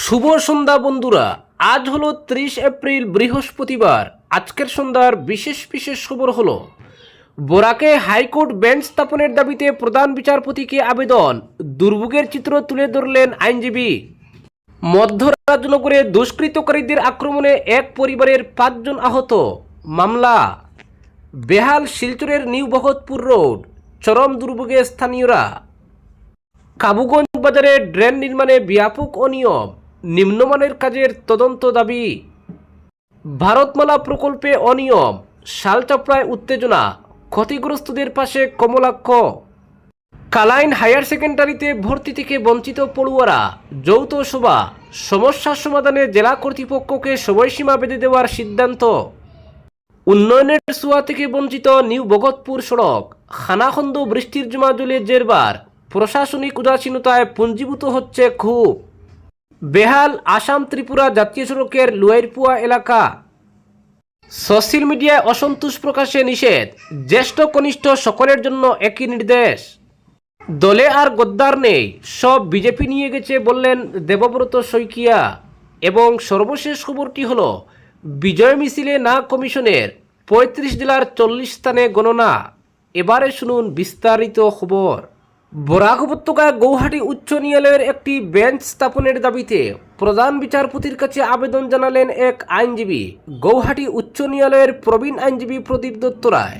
শুভ সন্ধ্যা বন্ধুরা। আজ হলো 30 এপ্রিল বৃহস্পতিবার। আজকের সন্ধ্যার বিশেষ বিশেষ খবর হলো বরাকে হাইকোর্ট বেঞ্চ স্থাপনের দাবিতে প্রধান বিচারপতিকে আবেদন, দুর্ভোগের চিত্র তুলে ধরলেন আইনজীবী। মধ্যরাজনগরে দুষ্কৃতকারীদের আক্রমণে এক পরিবারের 5 জন আহত, মামলা। বেহাল শিলচরের নিউ ভগতপুর রোড, চরম দুর্ভোগে স্থানীয়রা। কাবুগঞ্জ বাজারে ড্রেন নির্মাণে ব্যাপক অনিয়ম, নিম্নমানের কাজের তদন্ত দাবি। ভারতমালা প্রকল্পে অনিয়ম, শালচাপড়ায় উত্তেজনা, ক্ষতিগ্রস্তদের পাশে কমলাক্ষ। কালাইন হায়ার সেকেন্ডারিতে ভর্তি থেকে বঞ্চিত পড়ুয়ারা, যৌথ সভা, সমস্যা সমাধানে জেলা কর্তৃপক্ষকে সময়সীমা বেঁধে দেওয়ার সিদ্ধান্ত। উন্নয়নের ছোঁয়া থেকে বঞ্চিত নিউ ভগতপুর সড়ক, খানাখন্দ বৃষ্টির জমা জলে জেরবার, প্রশাসনিক উদাসীনতায় পুঞ্জীভূত হচ্ছে ক্ষোভ। বেহাল আসাম ত্রিপুরা জাতীয় সড়কের লুয়াইরপুয়া এলাকা। সোশ্যাল মিডিয়ায় অসন্তোষ প্রকাশে নিষেধ, জ্যেষ্ঠ কনিষ্ঠ সকলের জন্য একই নির্দেশ। দলে আর গদ্দার নেই, সব বিজেপি নিয়ে গেছে বললেন দেবব্রত শইকিয়া। এবং সর্বশেষ খবরটি হলো বিজয় মিছিলে না কমিশনের, 35 জেলার 40 স্থানে গণনা। এবারে শুনুন বিস্তারিত খবর। বরাক উপত্যকায় গৌহাটি উচ্চ ন্যায়ালয়ের একটি বেঞ্চ স্থাপনের দাবিতে প্রধান বিচারপতির কাছে আবেদন জানালেন এক আইনজীবী। গৌহাটি উচ্চ ন্যায়ালয়ের প্রবীণ আইনজীবী প্রদীপ দত্ত রায়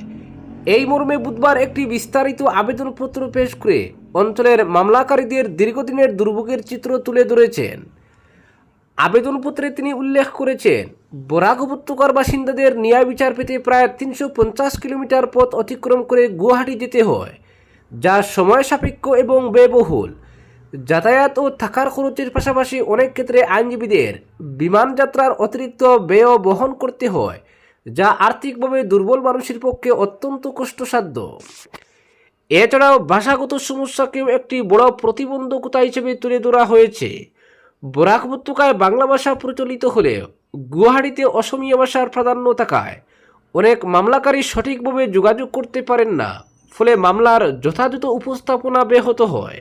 এই মর্মে বুধবার একটি বিস্তারিত আবেদনপত্র পেশ করে অঞ্চলের মামলাকারীদের দীর্ঘদিনের দুর্ভোগের চিত্র তুলে ধরেছেন। আবেদনপত্রে তিনি উল্লেখ করেছেন, বরাক উপত্যকার বাসিন্দাদের ন্যায় বিচার পেতে প্রায় 350 কিলোমিটার পথ অতিক্রম করে গুয়াহাটি যেতে হয়, যা সময় সাপেক্ষ এবং ব্যয়বহুল। যাতায়াত ও থাকার খরচের পাশাপাশি অনেক ক্ষেত্রে আইনজীবীদের বিমান যাত্রার অতিরিক্ত ব্যয় বহন করতে হয়, যা আর্থিকভাবে দুর্বল মানুষের পক্ষে অত্যন্ত কষ্টসাধ্য। এছাড়াও ভাষাগত সমস্যাকেও একটি বড় প্রতিবন্ধকতা হিসেবে তুলে ধরা হয়েছে। বরাক উপত্যকায় বাংলা ভাষা প্রচলিত হলেও গুয়াহাটিতে অসমীয়া ভাষার প্রাধান্য থাকায় অনেক মামলাকারী সঠিকভাবে যোগাযোগ করতে পারেন না, ফলে মামলার যথাযথ উপস্থাপনা ব্যাহত হয়।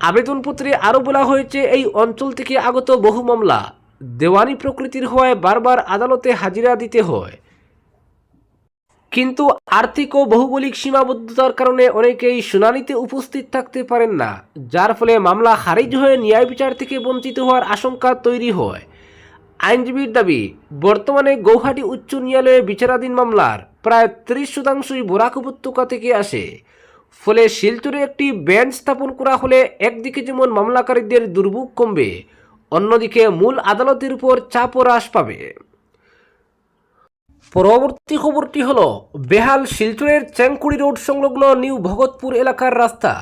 আবেদনপত্রে আরও বলা হয়েছে, এই অঞ্চল থেকে আগত বহু মামলা দেওয়ানি প্রকৃতির হওয়ায় বারবার আদালতে হাজিরা দিতে হয়, কিন্তু আর্থিক ও ভৌগোলিক সীমাবদ্ধতার কারণে অনেকেই শুনানিতে উপস্থিত থাকতে পারেন না, যার ফলে মামলা খারিজ হয়ে ন্যায় বিচার থেকে বঞ্চিত হওয়ার আশঙ্কা তৈরি হয়। আইনজীবীর দাবি, বর্তমানে গৌহাটি উচ্চ ন্যায়ালয়ে বিচারাধীন মামলার প্রায় 30% বরাক উপত্যকা থেকে আসে। ফলে শিলচরে একটি বেঞ্চ স্থাপন করা হলে একদিকে যেমন মামলাকারীদের দুর্ভোগ কমবে, অন্যদিকে মূল আদালতের উপর চাপও হ্রাস পাবে। পরবর্তী খবরটি হলো বেহাল শিলচরের চেংকুড়ি রোড সংলগ্ন নিউ ভগতপুর এলাকার রাস্তা।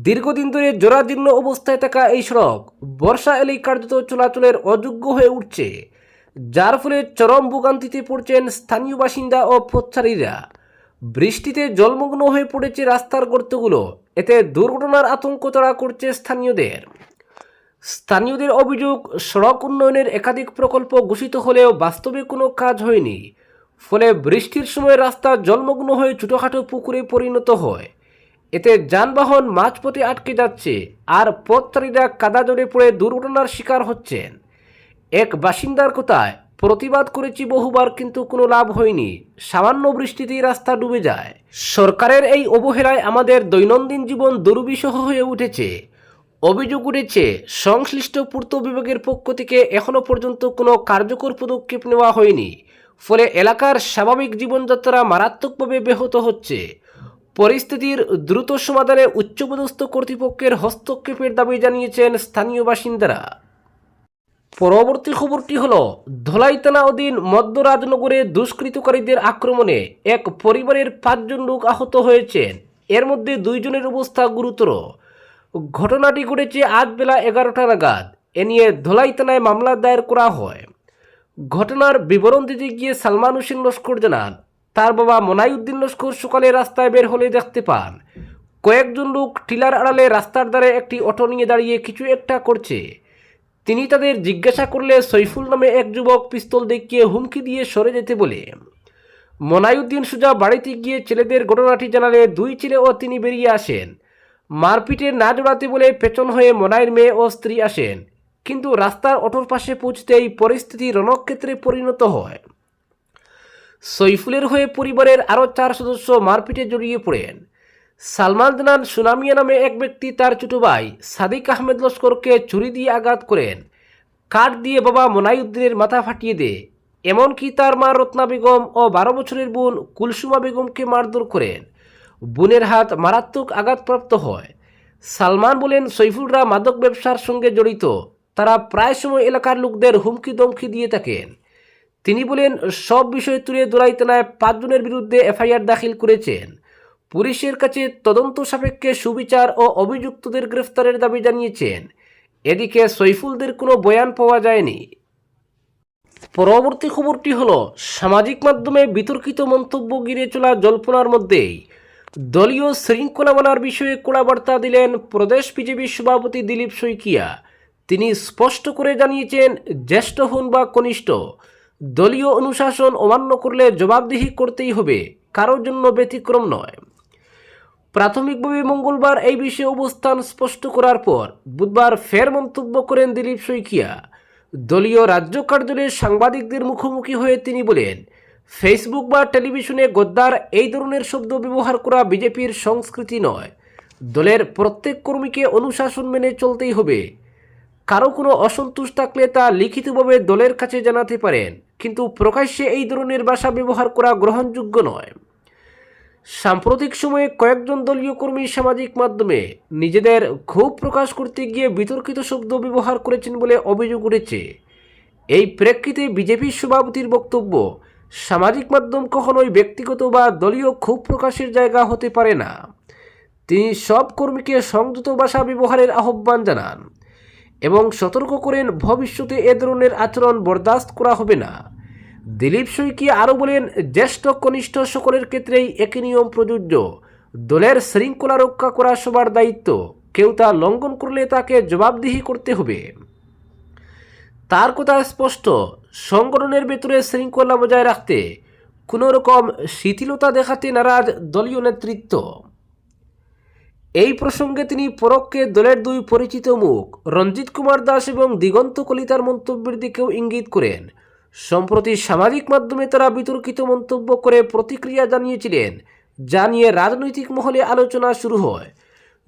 দীর্ঘদিন ধরে জরাজীর্ণ অবস্থায় থাকা এই সড়ক বর্ষা এলেই কার্যত চলাচলের অযোগ্য হয়ে উঠছে, যার ফলে চরম ভোগান্তিতে পড়ছেন স্থানীয় বাসিন্দা ও পথচারীরা। বৃষ্টিতে জলমগ্ন হয়ে পড়েছে রাস্তার গর্তগুলো, এতে দুর্ঘটনার আতঙ্ক তাড়া করছে স্থানীয়দের অভিযোগ, সড়ক উন্নয়নের একাধিক প্রকল্প ঘোষিত হলেও বাস্তবে কোনো কাজ হয়নি। ফলে বৃষ্টির সময় রাস্তা জলমগ্ন হয়ে ছোটোখাটো পুকুরে পরিণত হয়। এতে যানবাহন মাঝপথে আটকে যাচ্ছে, আর পথচারীরা কাদা জড়ে পড়ে দুর্ঘটনার শিকার হচ্ছেন। এক বাসিন্দার কথায়, প্রতিবাদ করেছি বহুবার, কিন্তু কোনো লাভ হয়নি, সামান্য বৃষ্টিতেই রাস্তা ডুবে যায়। সরকারের এই অবহেলায় আমাদের দৈনন্দিন জীবন দুর্বিষহ হয়ে উঠেছে। অভিযোগ উঠেছে, সংশ্লিষ্ট পূর্ত বিভাগের পক্ষ থেকে এখনও পর্যন্ত কোনো কার্যকর পদক্ষেপ নেওয়া হয়নি, ফলে এলাকার স্বাভাবিক জীবনযাত্রা মারাত্মকভাবে ব্যাহত হচ্ছে। পরিস্থিতির দ্রুত সমাধানে উচ্চপদস্থ কর্তৃপক্ষের হস্তক্ষেপের দাবি জানিয়েছেন স্থানীয় বাসিন্দারা। পরবর্তী খবরটি হলো ধলাই থানা অধীন মধ্যরাজনগরে দুষ্কৃতকারীদের আক্রমণে এক পরিবারের 5 জন লোক আহত হয়েছেন, এর মধ্যে 2 জনের অবস্থা গুরুতর। ঘটনাটি ঘটেছে আজ বেলা 11টা নাগাদ। এ নিয়ে ধলাই থানায় মামলা দায়ের করা হয়। ঘটনার বিবরণ দিতে গিয়ে সালমান হোসেন লস্কর জানান, তার বাবা মনাইউদ্দিন লস্কর সকালে রাস্তায় বের হলে দেখতে পান কয়েকজন লোক টিলার আড়ালে রাস্তার ধারে একটি অটো নিয়ে দাঁড়িয়ে কিছু একটা করছে। তিনি তাদের জিজ্ঞাসা করলে সৈফুল নামে এক যুবক পিস্তল দেখিয়ে হুমকি দিয়ে সরে যেতে বলে। মনাইউদ্দিন সোজা বাড়িতে গিয়ে ছেলেদের ঘটনাটি জানালে 2 ছেলে ও তিনি বেরিয়ে আসেন। মারপিটের না জড়াতে বলে পেছন হয়ে মনাইয়ের মেয়ে ও স্ত্রী আসেন। কিন্তু রাস্তার অটোর পাশে পৌঁছতেই পরিস্থিতি রণক্ষেত্রে পরিণত হয়। সৈফুলের হয়ে পরিবারের আরও 4 সদস্য মারপিটে জড়িয়ে পড়েন। সালমান জানান, সুনামিয়া নামে এক ব্যক্তি তার ছোট ভাই সাদিক আহমেদ লস্করকে ছুরি দিয়ে আঘাত করেন। কাঠ দিয়ে বাবা মনাইউদ্দিনের মাথা ফাটিয়ে দেয়। এমনকি তার মা রত্না বেগম ও 12 বছরের বোন কুলসুমা বেগমকে মারধর করেন। বোনের হাত মারাত্মক আঘাতপ্রাপ্ত হয়। সালমান বলেন, সৈফুলরা মাদক ব্যবসার সঙ্গে জড়িত। তারা প্রায় সময় এলাকার লোকদের হুমকি দমকি দিয়ে থাকেন। তিনি বলেন, সব বিষয় তুলে ধরাই থানায় 5 জনের বিরুদ্ধে এফআইআর দাখিল করেছেন। পুলিশের কাছে তদন্ত সাপেক্ষে সুবিচার ও অভিযুক্তদের গ্রেফতারের দাবি জানিয়েছেন। এদিকে সৈফুলদের কোনো বয়ান পাওয়া যায়নি। পরবর্তী খবরটি হলো, সামাজিক মাধ্যমে বিতর্কিত মন্তব্য ঘিরে চলা জল্পনার মধ্যেই দলীয় শৃঙ্খলা মানার বিষয়ে কড়া বার্তা দিলেন প্রদেশ বিজেপি সভাপতি দিলীপ শইকিয়া। তিনি স্পষ্ট করে জানিয়েছেন, জ্যেষ্ঠ হন বা কনিষ্ঠ, দলীয় অনুশাসন অমান্য করলে জবাবদিহি করতেই হবে, কারোর জন্য ব্যতিক্রম নয়। প্রাথমিকভাবে মঙ্গলবার এই বিষয়ে অবস্থান স্পষ্ট করার পর বুধবার ফের মন্তব্য করেন দিলীপ শইকিয়া। দলীয় রাজ্য কার্যালয়ে সাংবাদিকদের মুখোমুখি হয়ে তিনি বলেন, ফেসবুক বা টেলিভিশনে গদ্দার এই ধরনের শব্দ ব্যবহার করা বিজেপির সংস্কৃতি নয়। দলের প্রত্যেক কর্মীকে অনুশাসন মেনে চলতেই হবে। কারো কোনো অসন্তোষ থাকলে তা লিখিতভাবে দলের কাছে জানাতে পারেন, কিন্তু প্রকাশ্যে এই ধরনের ভাষা ব্যবহার করা গ্রহণযোগ্য নয়। সাম্প্রতিক সময়ে কয়েকজন দলীয় কর্মী সামাজিক মাধ্যমে নিজেদের ক্ষোভ প্রকাশ করতে গিয়ে বিতর্কিত শব্দ ব্যবহার করেছেন বলে অভিযোগ উঠেছে। এই প্রেক্ষিতে বিজেপির সভাপতির বক্তব্য, সামাজিক মাধ্যম কখনোই ব্যক্তিগত বা দলীয় ক্ষোভ প্রকাশের জায়গা হতে পারে না। তিনি সব কর্মীকে সংযত ভাষা ব্যবহারের আহ্বান জানান এবং সতর্ক করেন, ভবিষ্যতে এ ধরনের আচরণ বরদাস্ত করা হবে না। দিলীপ শইকিয়া আরও বলেন, জ্যেষ্ঠ কনিষ্ঠ সকলের ক্ষেত্রেই একই নিয়ম প্রযোজ্য। দলের শৃঙ্খলা রক্ষা করা সবার দায়িত্ব। কেউ তা লঙ্ঘন করলে তাকে জবাবদিহি করতে হবে। তার কথা স্পষ্ট, সংগঠনের ভেতরে শৃঙ্খলা বজায় রাখতে কোনো রকম শিথিলতা দেখাতে নারাজ দলীয় নেতৃত্ব। এই প্রসঙ্গে তিনি পরোক্ষে দলের 2 পরিচিত মুখ রঞ্জিত কুমার দাস এবং দিগন্ত কলিতার মন্তব্যের দিকেও ইঙ্গিত করেন। সম্প্রতি সামাজিক মাধ্যমে তারা বিতর্কিত মন্তব্য করে প্রতিক্রিয়া জানিয়েছিলেন, যা নিয়ে রাজনৈতিক মহলে আলোচনা শুরু হয়।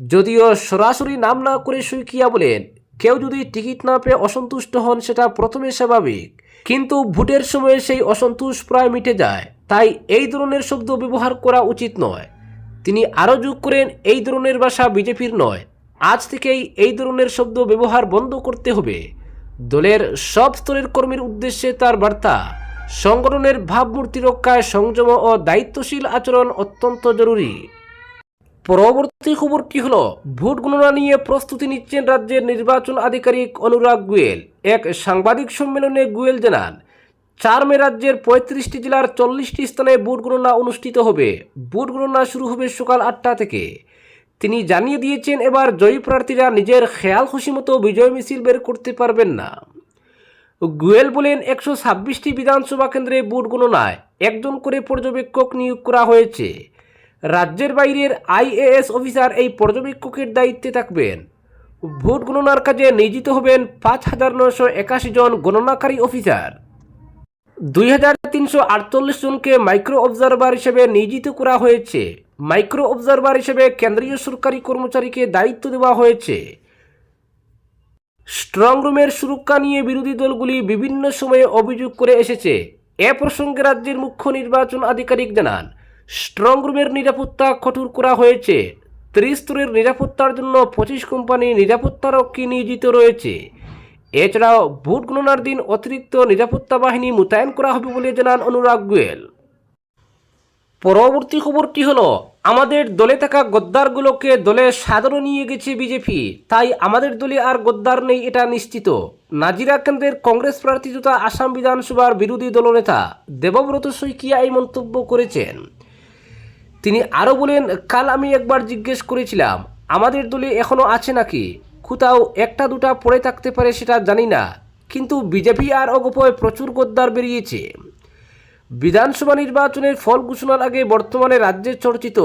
যদিও সরাসরি নাম না করে শইকিয়া বলেন, কেউ যদি টিকিট না পেয়ে অসন্তুষ্ট হন সেটা প্রথমে স্বাভাবিক, কিন্তু ভোটের সময়ে সেই অসন্তোষ প্রায় মিটে যায়। তাই এই ধরনের শব্দ ব্যবহার করা উচিত নয়। তিনি আরও যোগ করেন, এই ধরনের ভাষা বিজেপির নয়। আজ থেকেই এই ধরনের শব্দ ব্যবহার বন্ধ করতে হবে। দলের সব স্তরের কর্মীর উদ্দেশ্যে তার বার্তা, সংগঠনের ভাবমূর্তি রক্ষায় সংযম ও দায়িত্বশীল আচরণ অত্যন্ত জরুরি। পরবর্তী খবরটি হলো, ভোট গণনা নিয়ে প্রস্তুতি নিচ্ছেন রাজ্যের নির্বাচন আধিকারিক অনুরাগ গোয়েল। এক সাংবাদিক সম্মেলনে গোয়েল জানান, 4 মে রাজ্যের 35টি জেলার 40টি স্থানে ভোট গণনা অনুষ্ঠিত হবে। ভোট গণনা শুরু হবে সকাল 8টা থেকে। তিনি জানিয়ে দিয়েছেন, এবার জয়ী প্রার্থীরা নিজের খেয়াল খুশি মতো বিজয় মিছিল বের করতে পারবেন না। গোয়েল বলেন, 126টি বিধানসভা কেন্দ্রে ভোট গণনায় 1 জন করে পর্যবেক্ষক নিয়োগ করা হয়েছে। রাজ্যের বাইরের IAS অফিসার এই পর্যবেক্ষকের দায়িত্বে থাকবেন। ভোট গণনার কাজে নিয়োজিত হবেন 5981 জন গণনাকারী অফিসার। 2348 জনকে মাইক্রো অবজারভার হিসেবে নিয়োজিত করা হয়েছে। মাইক্রো অবজারভার হিসেবে কেন্দ্রীয় সরকারি কর্মচারীকে দায়িত্ব দেওয়া হয়েছে। স্ট্রং রুমের সুরক্ষা নিয়ে বিরোধী দলগুলি বিভিন্ন সময়ে অভিযোগ করে এসেছে। এ প্রসঙ্গে রাজ্যের মুখ্য নির্বাচন আধিকারিক জানান, স্ট্রং রুমের নিরাপত্তা কঠোর করা হয়েছে। 30 স্তরের নিরাপত্তার জন্য 25 কোম্পানি নিরাপত্তারক্ষী নিয়োজিত রয়েছে। এছাড়াও ভোট গণনার দিন অতিরিক্ত নিরাপত্তা বাহিনী মোতায়েন করা হবে বলে জানান অনুরাগ গোয়েল। পরবর্তী খবরটি হলো, আমাদের দলে থাকা গদ্দারগুলোকে দলে সাদরে নিয়ে গেছে বিজেপি, তাই আমাদের দলে আর গদ্দার নেই এটা নিশ্চিত। নাজিরা কেন্দ্রের কংগ্রেস প্রার্থী তথা আসাম বিধানসভার বিরোধী দলনেতা দেবব্রত শইকিয়া এই মন্তব্য করেছেন। তিনি আরও বলেন, কাল আমি একবার জিজ্ঞেস করেছিলাম আমাদের দলে এখনও আছে নাকি, কোথাও 1-2টা পড়ে থাকতে পারে সেটা জানি না, কিন্তু বিজেপি আর অগপয় প্রচুর গদ্দার বেরিয়েছে। বিধানসভা নির্বাচনের ফল ঘোষণার আগে বর্তমানে রাজ্যে চর্চিত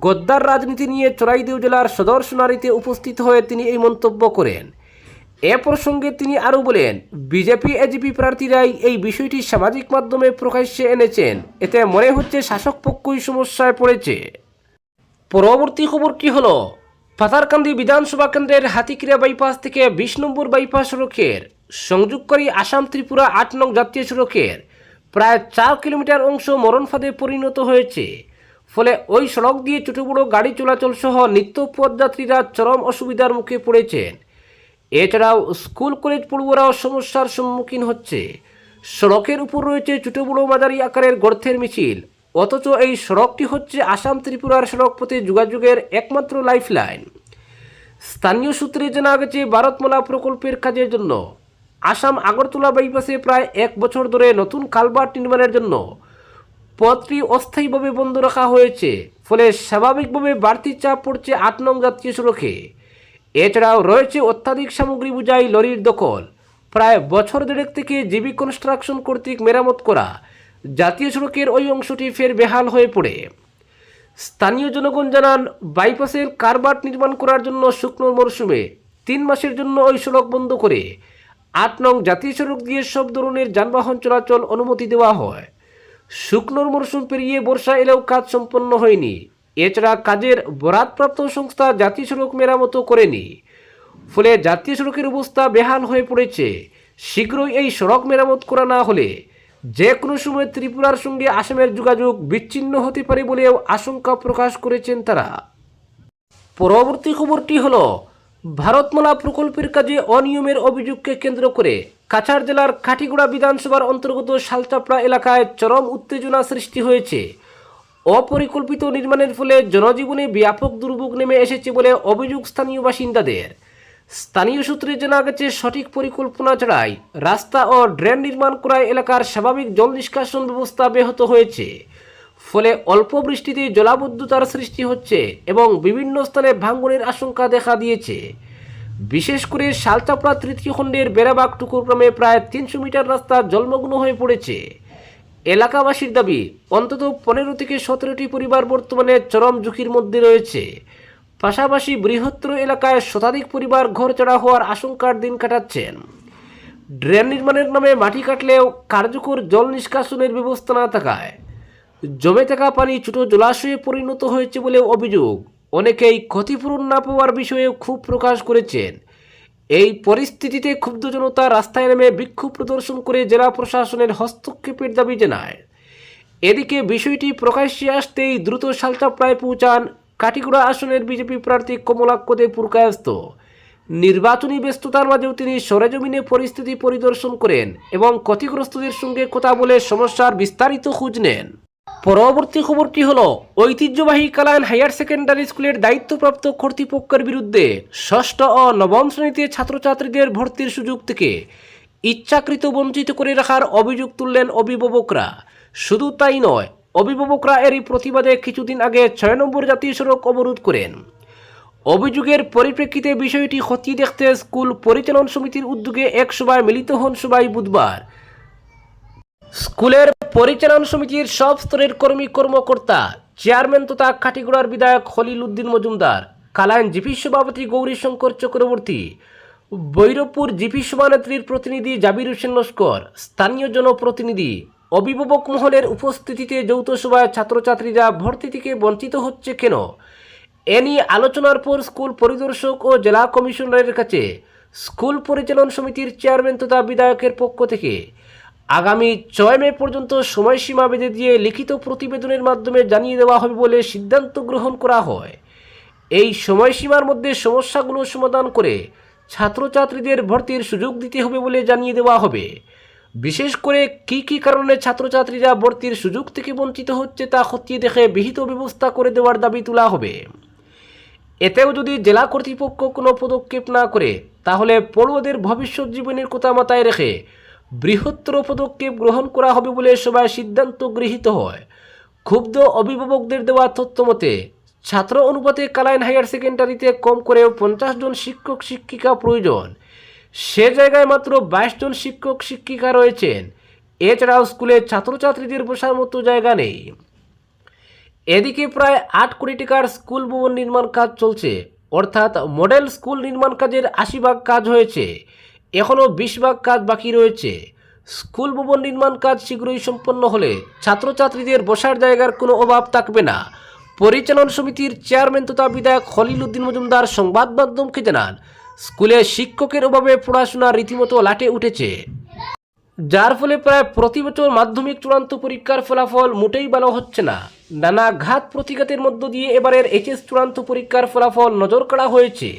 গদ্দার রাজনীতি নিয়ে চড়াইদেউ জেলার সদর সোনারীতে উপস্থিত হয়ে তিনি এই মন্তব্য করেন। এ প্রসঙ্গে তিনি আরও বলেন, বিজেপি এজিপি প্রার্থীরাই এই বিষয়টি সামাজিক মাধ্যমে প্রকাশ্যে এনেছেন। এতে মনে হচ্ছে শাসক পক্ষই সমস্যায় পড়েছে। পরবর্তী খবরটি হল, পাথারকান্দি বিধানসভা কেন্দ্রের হাতিকিরা বাইপাস থেকে 20 নম্বর বাইপাস সড়কের সংযোগকারী আসাম ত্রিপুরা 8 নং জাতীয় সড়কের প্রায় 4 কিলোমিটার অংশ মরণফাঁদে পরিণত হয়েছে। ফলে ওই সড়ক দিয়ে ছোট বড় গাড়ি চলাচল সহ নিত্য পথযাত্রীরা চরম অসুবিধার মুখে পড়েছেন। এছাড়াও স্কুল কলেজ পড়ুয়ারাও সমস্যার সম্মুখীন হচ্ছে। সড়কের উপর রয়েছে ছোট বড় মাঝারি আকারের গর্তের মিছিল, অথচ এই সড়কটি হচ্ছে আসাম ত্রিপুরার সড়কপথে যোগাযোগের একমাত্র লাইফলাইন। স্থানীয় সূত্রে জানা গেছে, ভারতমালা প্রকল্পের কাজের জন্য আসাম আগরতলা বাইপাসে প্রায় 1 বছর ধরে নতুন কালভার্ট নির্মাণের জন্য পথটি অস্থায়ীভাবে বন্ধ রাখা হয়েছে। ফলে স্বাভাবিকভাবে বাড়তি চাপ পড়ছে 8 নং জাতীয় সড়কে। এছাড়াও রয়েছে অত্যাধিক সামগ্রী বোঝাই লরির দখল। প্রায় বছর দেড়েক থেকে জিবি কনস্ট্রাকশন কর্তৃক মেরামত করা জাতীয় সড়কের ওই অংশটি ফের বেহাল হয়ে পড়ে। স্থানীয় জনগণ জানান, বাইপাসের কালভার্ট নির্মাণ করার জন্য শুকনো মরশুমে 3 মাসের জন্য ওই সড়ক বন্ধ করে 8 নং জাতীয় সড়ক দিয়ে সব ধরনের যানবাহন চলাচল অনুমতি দেওয়া হয়। শুকনোর মরশুম পেরিয়ে বর্ষা এলেও কাজ সম্পন্ন হয়নি। এছাড়া কাজের বরাদপ্রাপ্ত সংস্থা জাতীয় সড়ক মেরামতো করেনি। ফলে জাতীয় সড়কের অবস্থা বেহাল হয়ে পড়েছে। শীঘ্রই এই সড়ক মেরামত করা না হলে যে কোনো সময় ত্রিপুরার সঙ্গে আসামের যোগাযোগ বিচ্ছিন্ন হতে পারে বলেও আশঙ্কা প্রকাশ করেছেন তারা। পরবর্তী খবরটি হল, ভারতমালা প্রকল্পের কাজে অনিয়মের অভিযোগকে কেন্দ্র করে কাছাড় জেলার কাঠিগড়া বিধানসভার অন্তর্গত শালচাপড়া এলাকায় চরম উত্তেজনা সৃষ্টি হয়েছে। অপরিকল্পিত নির্মাণের ফলে জনজীবনে ব্যাপক দুর্ভোগ নেমে এসেছে বলে অভিযোগ স্থানীয় বাসিন্দাদের। স্থানীয় সূত্রে জানা গেছে, সঠিক পরিকল্পনা ছাড়াই রাস্তা ও ড্রেন নির্মাণ করায় এলাকার স্বাভাবিক জল নিষ্কাশন ব্যবস্থা ব্যাহত হয়েছে। ফলে অল্প বৃষ্টিতে জলাবদ্ধতার সৃষ্টি হচ্ছে এবং বিভিন্ন স্থানে ভাঙনের আশঙ্কা দেখা দিয়েছে। বিশেষ করে শালচাপড়া তৃতীয় খণ্ডের বেড়াবাগ টুকুর গ্রামে প্রায় 300 মিটার রাস্তা জলমগ্ন হয়ে পড়েছে। এলাকাবাসীর দাবি, অন্তত 15 থেকে 17টি পরিবার বর্তমানে চরম ঝুঁকির মধ্যে রয়েছে। পাশাপাশি বৃহত্তর এলাকায় শতাধিক পরিবার ঘরছাড়া হওয়ার আশঙ্কার দিন কাটাচ্ছেন। ড্রেন নির্মাণের নামে মাটি কাটলেও কার্যকর জল নিষ্কাশনের ব্যবস্থা না থাকায় জমে থাকা পানি ছোট জলাশয়ে পরিণত হয়েছে বলে অভিযোগ। অনেকেই ক্ষতিপূরণ না পাওয়ার বিষয়ে ক্ষোভ প্রকাশ করেছেন। এই পরিস্থিতিতে ক্ষুব্ধ জনতা রাস্তায় নেমে বিক্ষোভ প্রদর্শন করে জেলা প্রশাসনের হস্তক্ষেপের দাবি জানায়। এদিকে বিষয়টি প্রকাশ্যে আসতেই দ্রুত শালচাপড়ায় পৌঁছান কাঠিগড়া আসনের বিজেপি প্রার্থী কমলাক্ষ দে পুরকায়স্থ। নির্বাচনী ব্যস্ততার মাঝেও তিনি সরেজমিনে পরিস্থিতি পরিদর্শন করেন এবং ক্ষতিগ্রস্তদের সঙ্গে কথা বলে সমস্যার বিস্তারিত খোঁজ নেন। পরবর্তী খবরটি হল, ঐতিহ্যবাহী কালাইন হায়ার সেকেন্ডারি স্কুলের দায়িত্বপ্রাপ্ত কর্তৃপক্ষের বিরুদ্ধে 6ষ্ঠ ও 9ম শ্রেণীতে ছাত্রছাত্রীদের ভর্তির সুযোগ থেকে ইচ্ছাকৃত বঞ্চিত করে রাখার অভিযোগ তুললেন অভিভাবকরা। শুধু তাই নয়, অভিভাবকরা এরই প্রতিবাদে কিছুদিন আগে 6 নম্বর জাতীয় সড়ক অবরোধ করেন। অভিযোগের পরিপ্রেক্ষিতে বিষয়টি খতিয়ে দেখতে স্কুল পরিচালন সমিতির উদ্যোগে এক সভায় মিলিত হন সবাই বুধবার। স্কুলের পরিচালন সমিতির সব স্তরের কর্মী কর্মকর্তা, চেয়ারম্যান তথা কাঠিগড়ার বিধায়ক খলিল উদ্দিন মজুমদার, কালাইন জিপি সভাপতি গৌরীশঙ্কর চক্রবর্তী, বৈরবপুর জিপি সভানেত্রীর প্রতিনিধি জাবির হোসেন লস্কর, স্থানীয় জনপ্রতিনিধি, অভিভাবক মহলের উপস্থিতিতে যৌথ সভায় ছাত্রছাত্রীরা ভর্তি থেকে বঞ্চিত হচ্ছে কেন এ নিয়ে আলোচনার পর স্কুল পরিদর্শক ও জেলা কমিশনারের কাছে স্কুল পরিচালন সমিতির চেয়ারম্যান তথা বিধায়কের পক্ষ থেকে আগামী 6 মে পর্যন্ত সময়সীমা বেঁধে দিয়ে লিখিত প্রতিবেদনের মাধ্যমে জানিয়ে দেওয়া হবে বলে সিদ্ধান্ত গ্রহণ করা হয়। এই সময়সীমার মধ্যে সমস্যাগুলো সমাধান করে ছাত্রছাত্রীদের ভর্তির সুযোগ দিতে হবে বলে জানিয়ে দেওয়া হবে। বিশেষ করে কী কারণে ছাত্রছাত্রীরা ভর্তির সুযোগ থেকে বঞ্চিত হচ্ছে তা খতিয়ে দেখে বিহিত ব্যবস্থা করে দেওয়ার দাবি তোলা হবে। এতেও যদি জেলা কর্তৃপক্ষ কোনো পদক্ষেপ না করে তাহলে পড়ুয়াদের ভবিষ্যৎ জীবনের কথা মাথায় রেখে বৃহত্তর পদক্ষেপ গ্রহণ করা হবে বলে সভায় সিদ্ধান্ত গৃহীত হয়। ক্ষুব্ধ অভিভাবকদের দেওয়া তথ্য মতে ছাত্র অনুপাতে কালাইন হায়ার সেকেন্ডারিতে কম করেও 50 জন শিক্ষক শিক্ষিকা প্রয়োজন। সে জায়গায় মাত্র 22 জন শিক্ষক শিক্ষিকা রয়েছেন। এছাড়াও স্কুলে ছাত্রছাত্রীদের বসার মতো জায়গা নেই। এদিকে প্রায় 8 কোটি টাকার স্কুল ভবন নির্মাণ কাজ চলছে, অর্থাৎ মডেল স্কুল নির্মাণ কাজের ৮০ ভাগ কাজ হয়েছে, এখনও ২০ ভাগ কাজ বাকি রয়েছে। স্কুল ভবন নির্মাণ কাজ শীঘ্রই সম্পন্ন হলে ছাত্রছাত্রীদের বসার জায়গার কোনো অভাব থাকবে না। পরিচালন সমিতির চেয়ারম্যান তথা বিধায়ক খলিল উদ্দিন মজুমদার সংবাদ মাধ্যমকে জানান, স্কুলে শিক্ষকের অভাবে পড়াশোনা রীতিমতো লাটে উঠেছে, যার ফলে প্রায় প্রতি বছর মাধ্যমিক চূড়ান্ত পরীক্ষার ফলাফল মোটেই ভালো হচ্ছে না। নানা ঘাত প্রতিঘাতের মধ্য দিয়ে এবারের এইচএস চূড়ান্ত পরীক্ষার ফলাফল নজর কাড়া হয়েছে।